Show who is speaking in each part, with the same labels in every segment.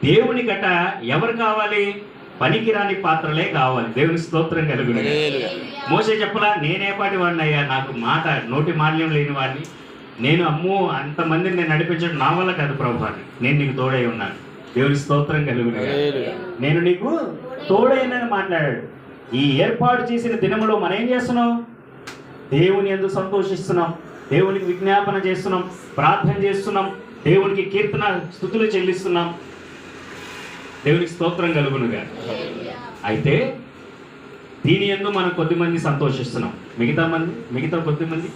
Speaker 1: దేవునికట ఎవరు కావాలి? పనికిరాని పాత్రలే కావాలి. దేవుని స్తోత్రం కలుగును. మోసే చెప్పలా, నేనే పాటి వాడిని అయ్యా, నాకు మాట నోటి మాల్యం లేని వాడిని నేను, అమ్మో అంతమందిని నేను నడిపించడం నా వల్ల కాదు ప్రభు, నేను నీకు తోడై ఉన్నాను. దేవుని స్తోత్రం కలుగును. నేను నీకు తోడైనని మాట్లాడాడు. ఈ ఏర్పాటు చేసిన దినములో మనం ఏం చేస్తున్నాం? దేవుని యందు సంతోషిస్తున్నాం, దేవునికి విజ్ఞాపన చేస్తున్నాం, ప్రార్థన చేస్తున్నాం, దేవునికి కీర్తన స్తుతులు చెల్లిస్తున్నాం. దేవునికి స్తోత్రం కలుగునుగా. అయితే దీని యందు మనం కొద్దిమంది సంతోషిస్తున్నాం, మిగతా కొద్దిమంది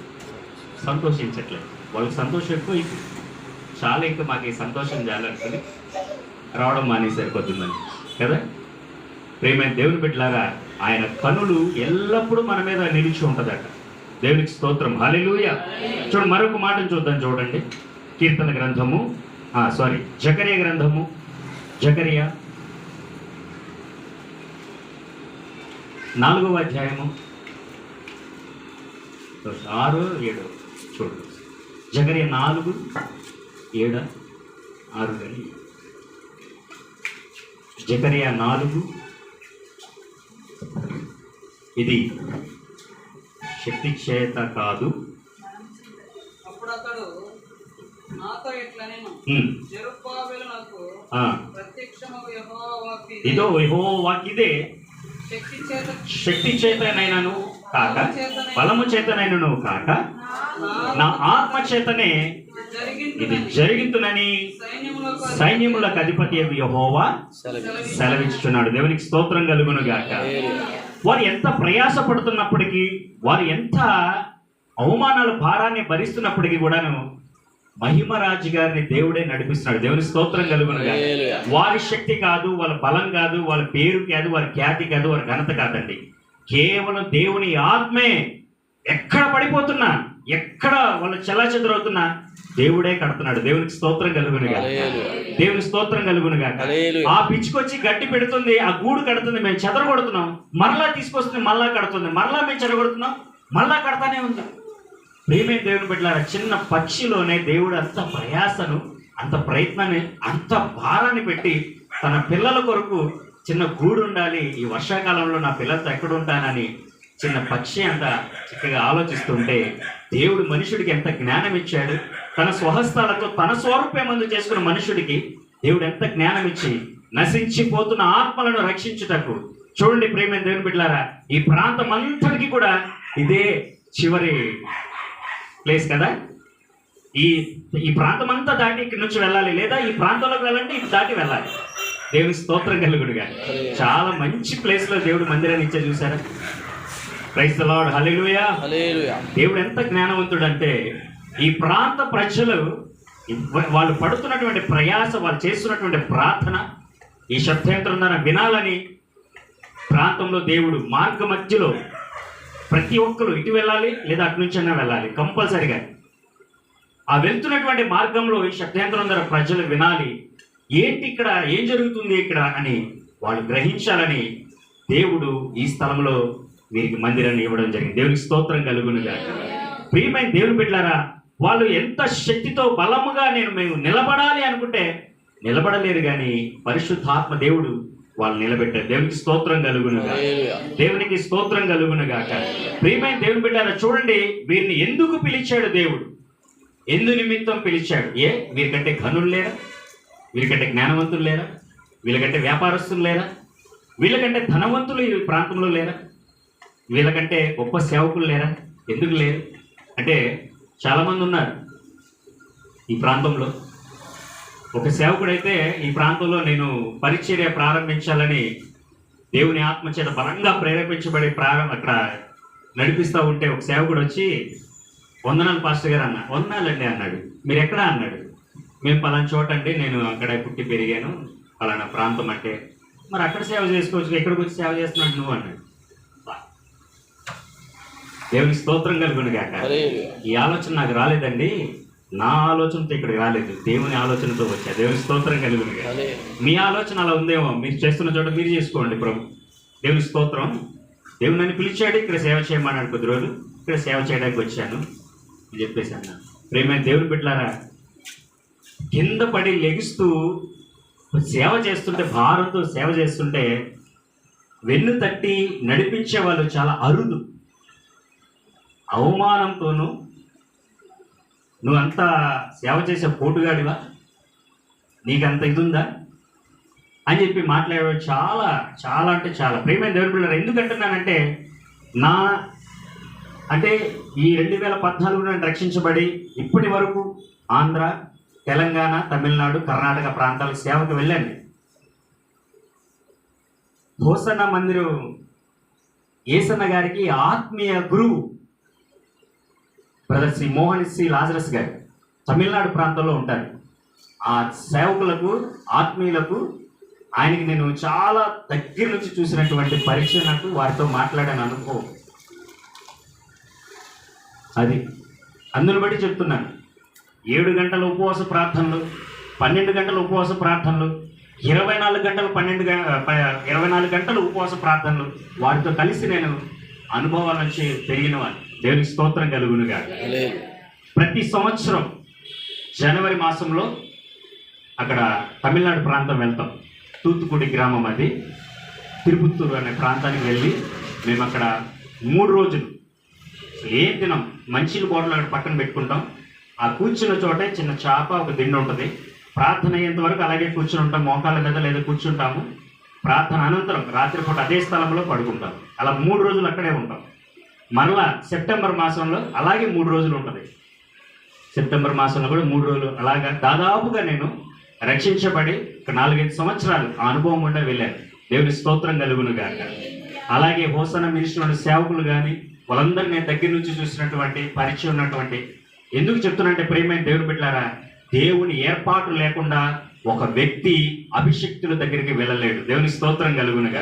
Speaker 1: సంతోషించట్లేదు. వాళ్ళకి సంతోషం ఎక్కువ అయిపోయింది, చాలా ఇంకా మాకు ఈ సంతోషం చాలనుకుని రావడం మానేశారు కొద్దిమంది కదా. ప్రేమైన దేవుని బిడ్డలారా, ఆయన కనులు ఎల్లప్పుడూ మన మీద నిలిచి ఉంటుందట. దేవునికి స్తోత్రం, హల్లెలూయా. చూడండి, మరొక మాటను చూద్దాం. చూడండి, కీర్తన గ్రంథము జకరియా గ్రంథము, జకరియా 4వ అధ్యాయము 6, 7 చూడండి. జకరియా 4, 7, 6 కానీ జకరియా 4, ఇది శక్తి చేత కాదు.
Speaker 2: అప్పుడు అతడు నాతో ఇట్లనెను, జెరుబ్బాబెలు నాకు ప్రత్యక్షమగు యెహోవా వాక్కు
Speaker 1: ఇదో యెహోవా వాక్కు ఇదే, శక్తి చేతనైనను కాక బలము చేతనైనను కాక నా ఆత్మ చేతనే ఇది జరిగింతునని సైన్యములకు అధిపతి యెహోవా సెలవిస్తున్నాడు. దేవునికి స్తోత్రం కలుగును గాక. వారు ఎంత ప్రయాసపడుతున్నప్పటికీ, వారు ఎంత అవమానాల భారాన్ని భరిస్తున్నప్పటికీ కూడాను మహిమరాజు గారిని దేవుడే నడిపిస్తున్నాడు. దేవుని స్తోత్రం కలుగును గాక. వారి శక్తి కాదు, వాళ్ళ బలం కాదు, వాళ్ళ పేరు కాదు, వారి ఖ్యాతి కాదు, వారి ఘనత కాదండి. కేవలం దేవుని ఆత్మే. ఎక్కడ పడిపోతున్నా, ఎక్కడ వాళ్ళు చెల్లాచెదరవుతున్నా దేవుడే కడుతున్నాడు. దేవునికి స్తోత్రం కలుగునుగా. దేవుని స్తోత్రం కలుగునుగా. ఆ పిచ్చుకొచ్చి గడ్డి పెడుతుంది, ఆ గూడు కడుతుంది, మేము చెదరగొడుతున్నాం, మరలా తీసుకొస్తుంది, మరలా కడుతుంది, మరలా మేము చెదరగొడుతున్నాం, మరలా కడతానే ఉంది. ప్రియమైన దేవుని బిడ్డలారా, చిన్న పక్షిలోనే దేవుడు అంత ప్రయాసను, అంత ప్రయత్నాన్ని, అంత భారాన్ని పెట్టి తన పిల్లల కొరకు చిన్న గూడు ఉండాలి, ఈ వర్షాకాలంలో నా పిల్లలతో ఎక్కడ ఉంటానని చిన్న పక్షి అంత చక్కగా ఆలోచిస్తుంటే, దేవుడు మనుషుడికి ఎంత జ్ఞానం ఇచ్చాడు. తన స్వహస్తాలతో తన స్వరూపమందు చేసుకున్న మనుషుడికి దేవుడు ఎంత జ్ఞానం ఇచ్చి నశించిపోతున్న ఆత్మలను రక్షించుటకు. చూడండి ప్రియమైన దేవుని బిడ్డలారా, ఈ ప్రాంతం అంతటికి కూడా ఇదే చివరి ప్లేస్ కదా. ఈ ప్రాంతం అంతా దాటి ఇక్కడి నుంచి వెళ్ళాలి, లేదా ఈ ప్రాంతంలోకి వెళ్ళాలంటే ఇది దాటి వెళ్ళాలి. దేవుని స్తోత్రం కలుగునుగా. చాలా మంచి ప్లేస్ లో దేవుడు మందిరాన్ని ఇచ్చే చూసారా. ప్రైజ్ ది లార్డ్, హల్లెలూయా. దేవుడు ఎంత జ్ఞానవంతుడు అంటే, ఈ ప్రాంత ప్రజలు వాళ్ళు పడుతున్నటువంటి ప్రయాస, వాళ్ళు చేస్తున్నటువంటి ప్రార్థన ఈ శబ్దయంత్రం ద్వారా వినాలని ప్రాంతంలో దేవుడు మార్గ మధ్యలో ప్రతి ఒక్కరు ఇటు వెళ్ళాలి, లేదా అటు నుంచి అయినా వెళ్ళాలి కంపల్సరిగా. ఆ వెళ్తున్నటువంటి మార్గంలో ఈ శబ్దయంత్రం ద్వారా ప్రజలు వినాలి, ఏంటి ఇక్కడ, ఏం జరుగుతుంది ఇక్కడ అని వాళ్ళు గ్రహించాలని దేవుడు ఈ స్థలంలో వీరికి మందిరాన్ని ఇవ్వడం జరిగింది. దేవునికి స్తోత్రం కలుగునుగా. ప్రియమైన దేవుని బిడ్డలారా, వాళ్ళు ఎంత శక్తితో బలముగా మేము నిలబడాలి అనుకుంటే నిలబడలేరు, కానీ పరిశుద్ధాత్మ దేవుడు వాళ్ళు నిలబెట్టారు. దేవునికి స్తోత్రం కలుగునుగా. దేవునికి స్తోత్రం కలుగునుగా. ప్రియమైన దేవుని బిడ్డలారా, చూడండి, వీరిని ఎందుకు పిలిచాడు దేవుడు, ఎందు నిమిత్తం పిలిచాడు. వీరికంటే ఘనులు లేరా, వీరికంటే జ్ఞానవంతులు లేరా, వీళ్ళకంటే వ్యాపారస్తులు లేరా, వీళ్ళకంటే ధనవంతులు ఈ ప్రాంతంలో లేరా, వీళ్ళకంటే గొప్ప సేవకులు లేరా? ఎందుకు లేరు అంటే, చాలామంది ఉన్నారు ఈ ప్రాంతంలో. ఒక సేవకుడైతే ఈ ప్రాంతంలో నేను పరిచర్య ప్రారంభించాలని దేవుని ఆత్మచేత బలంగా ప్రేరేపించబడి అక్కడ నడిపిస్తూ ఉంటే ఒక సేవకుడు వచ్చి, వందనాలు పాస్టర్ గారు అన్న. వందనాలండి అన్నాడు. మీరు ఎక్కడా అన్నాడు. మేము పలానా చోట అండి, నేను అక్కడ పుట్టి పెరిగాను, పలానా ప్రాంతం అంటే. మరి అక్కడ సేవ చేసుకోవచ్చు, ఎక్కడికి వచ్చి సేవ చేస్తున్నాడు నువ్వు అన్నాడు. దేవుని స్తోత్రం కలుగునుగాక. ఈ ఆలోచన నాకు రాలేదండి, నా ఆలోచనతో ఇక్కడికి రాలేదు, దేవుని ఆలోచనతో వచ్చా. దేవుని స్తోత్రం కలుగునుగా. మీ ఆలోచన అలా ఉందేమో, మీరు చేస్తున్న చోట మీరు చేసుకోండి ప్రభు. దేవుని స్తోత్రం. దేవుడు నన్ను పిలిచాడు, ఇక్కడ సేవ చేయమన్నాడు. కొద్ది రోజులు ఇక్కడ సేవ చేయడానికి వచ్చాను అని చెప్పేసి అన్నాను. ప్రేమైన దేవుని బిడ్డలారా, కింద పడి లెగుస్తూ సేవ చేస్తుంటే, భారంతో సేవ చేస్తుంటే వెన్ను తట్టి నడిపించే వాళ్ళు చాలా అరుదు. అవమానంతోనూ నువ్వంతా సేవ చేసే పోటుగాడివా, నీకంత ఇది ఉందా అని చెప్పి మాట్లాడేవాడు చాలా చాలా అంటే చాలా. ప్రియమైన దేవుని పిల్లలు, ఎందుకంటున్నానంటే అంటే ఈ 2014 నేను రక్షించబడి ఇప్పటి వరకు ఆంధ్ర, తెలంగాణ, తమిళనాడు, కర్ణాటక ప్రాంతాలకు సేవకు వెళ్ళాను. హోసన్న మందిరం ఏసన్న గారికి ఆత్మీయ గురువు brother Sri Mohan C Lazarus గారు తమిళనాడు ప్రాంతంలో ఉంటారు. ఆ సేవకులకు, ఆత్మీయులకు ఆయనకి నేను చాలా దగ్గర నుంచి చూసినటువంటి పరీక్ష, నాకు వారితో మాట్లాడాను అనుభవం అది. అందును బట్టి చెప్తున్నాను, 7 గంటల ఉపవాస ప్రార్థనలు, 12 గంటల ఉపవాస ప్రార్థనలు, 24 గంటలు 24 గంటలు ఉపవాస ప్రార్థనలు, వారితో కలిసి నేను అనుభవాల నుంచి పెరిగిన వాడిని. దేవునికి స్తోత్రం కలుగునుగా. ప్రతి సంవత్సరం జనవరి మాసంలో అక్కడ తమిళనాడు ప్రాంతం వెళ్తాం. తూత్తుకుడి గ్రామం, అది తిరుపుత్తూరు అనే ప్రాంతానికి వెళ్ళి మేము అక్కడ 3 రోజులు ఏం తినం, మంచిలు బాటిల్ అక్కడ పక్కన పెట్టుకుంటాం. ఆ కూర్చున్న చోటే చిన్న చాప, ఒక దిండు ఉంటుంది. ప్రార్థన అయ్యేంత వరకు అలాగే కూర్చుని ఉంటాం, మోకాళ్ళ మీద లేదా కూర్చుంటాము. ప్రార్థన అనంతరం రాత్రిపూట అదే స్థలంలో పడుకుంటాం. అలా 3 రోజులు అక్కడే ఉంటాం. మరలా సెప్టెంబర్ మాసంలో అలాగే 3 రోజులు ఉంటుంది. సెప్టెంబర్ మాసంలో కూడా 3 రోజులు అలాగా దాదాపుగా నేను రక్షించబడి 4-5 సంవత్సరాలు ఆ అనుభవం గుండా వెళ్ళాను. దేవుని స్తోత్రం కలుగును గాక. అలాగే హోసన్న మినిస్ట్రీ సేవకులు కానీ వాళ్ళందరూ నేను దగ్గర నుంచి చూసినటువంటి పరిచయం ఉన్నటువంటి. ఎందుకు చెప్తున్నంటే ప్రియమైన దేవుని బిడ్డలారా, దేవుని ఏర్పాటు లేకుండా ఒక వ్యక్తి అభిషక్తుల దగ్గరికి వెళ్ళలేడు. దేవుని స్తోత్రం కలుగునుగా.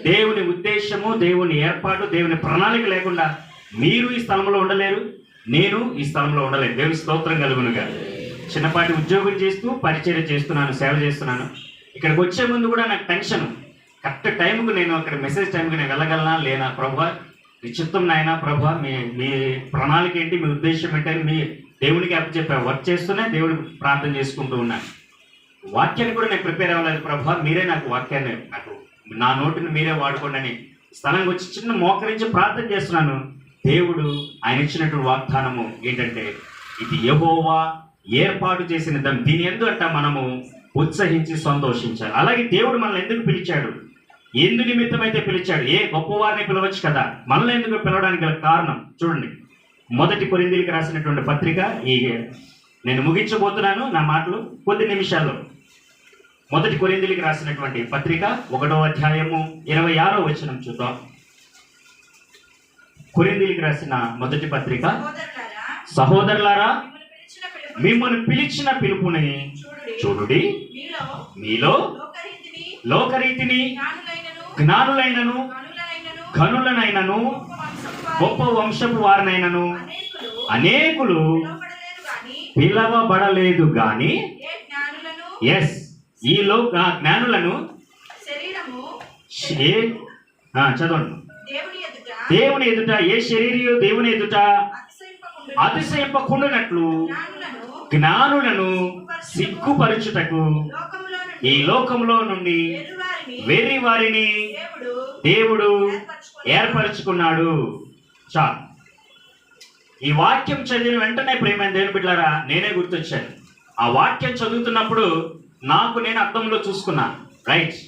Speaker 1: దేవుని ఉద్దేశము, దేవుని ఏర్పాటు, దేవుని ప్రణాళిక లేకుండా మీరు ఈ స్థలంలో ఉండలేరు, నేను ఈ స్థలంలో ఉండలేను. దేవుని స్తోత్రం కలుగునుగా. చిన్నపాటి ఉద్యోగం చేస్తూ పరిచర్య చేస్తున్నాను, సేవ చేస్తున్నాను. ఇక్కడికి వచ్చే ముందు కూడా నాకు టెన్షన్, కరెక్ట్ టైంకు నేను అక్కడ మెసేజ్ టైంకి నేను వెళ్ళగలనా లేనా, ప్రభా మీ చిత్తం నాయనా, ప్రభా మీ ప్రణాళిక ఏంటి, మీ ఉద్దేశం ఏంటని మీ దేవునికి అప్పచెప్పాను. వర్క్ చేస్తూనే దేవుడు ప్రార్థన చేసుకుంటూ ఉన్నాను. వాక్యాన్ని కూడా నేను ప్రిపేర్ అవ్వలేదు. ప్రభా మీరే నాకు వాక్యాన్ని, నాకు నా నోటిని మీరే వాడుకోండి అని స్థలానికి వచ్చి చిన్న మోకరించి ప్రార్థన చేస్తున్నాను. దేవుడు ఆయన ఇచ్చినటువంటి వాగ్దానము ఏంటంటే, ఇది యెహోవా ఏర్పాటు చేసిన దాన్ని, దీని ఎందు అంట మనము ఉత్సహించి సంతోషించాలి. అలాగే దేవుడు మనల్ని ఎందుకు పిలిచాడు, ఎందు నిమిత్తమైతే పిలిచాడు, ఏ గొప్పవారిని పిలవచ్చు కదా, మనల్ని ఎందుకు పిలవడానికి గల కారణం చూడండి. 1 కొరింథీయులకు రాసినటువంటి పత్రిక, ఈ నేను ముగించబోతున్నాను నా మాటలు కొద్ది నిమిషాల్లో. 1 కొరింథీయులకు రాసినటువంటి పత్రిక 1వ అధ్యాయము 26వ వచనం చూద్దాం. కొరింథీయులకు రాసిన మొదటి పత్రిక, సహోదరులారా మిమ్మల్ని పిలిచిన పిలుపుని చూడుడి, మీలో లోకరీతిని జ్ఞానులైనను ఘనులనైనను గొప్ప వంశపు వారినైనను అనేకులు పిలవబడలేదు గాని, ఎస్ ఈ జ్ఞానులను చదవండి, దేవుని ఎదుట ఏ శరీరియో దేవుని ఎదుట అతిశయింపకుండునట్లు జ్ఞానులను సిగ్గుపరచుటకు ఈ లోకంలో నుండి వెర్రి వారిని దేవుడు ఏర్పరచుకున్నాడు. చాలు. ఈ వాక్యం చదివిన వెంటనే ప్రియమైన దేవుని బిడ్డలారా నేనే గుర్తొచ్చాను. ఆ వాక్యం చదువుతున్నప్పుడు నాకు నేను అర్థంలో చూసుకున్నాను. రైట్,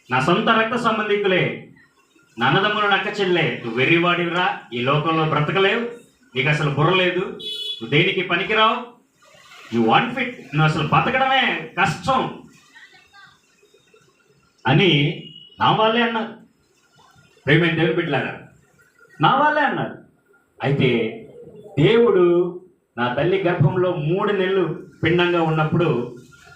Speaker 1: నా సొంత రక్త సంబంధికులే, నా అన్నదమ్ములు నక్క చెల్లె, నువ్వు వెర్రివాడివిరా, ఈ లోకంలో బ్రతకలేవు, నీకు అసలు బుర్ర లేదు, నువ్వు దేనికి పనికిరావు, యు అన్ఫిట్, నువ్వు అసలు బతకడమే కష్టం అని నా వాళ్ళే అన్నారు. ప్రియమైన దేవుని బిడ్డలారా నా వాళ్ళే అన్నారు. అయితే దేవుడు నా తల్లి గర్భంలో 3 నెలలు పిండంగా ఉన్నప్పుడు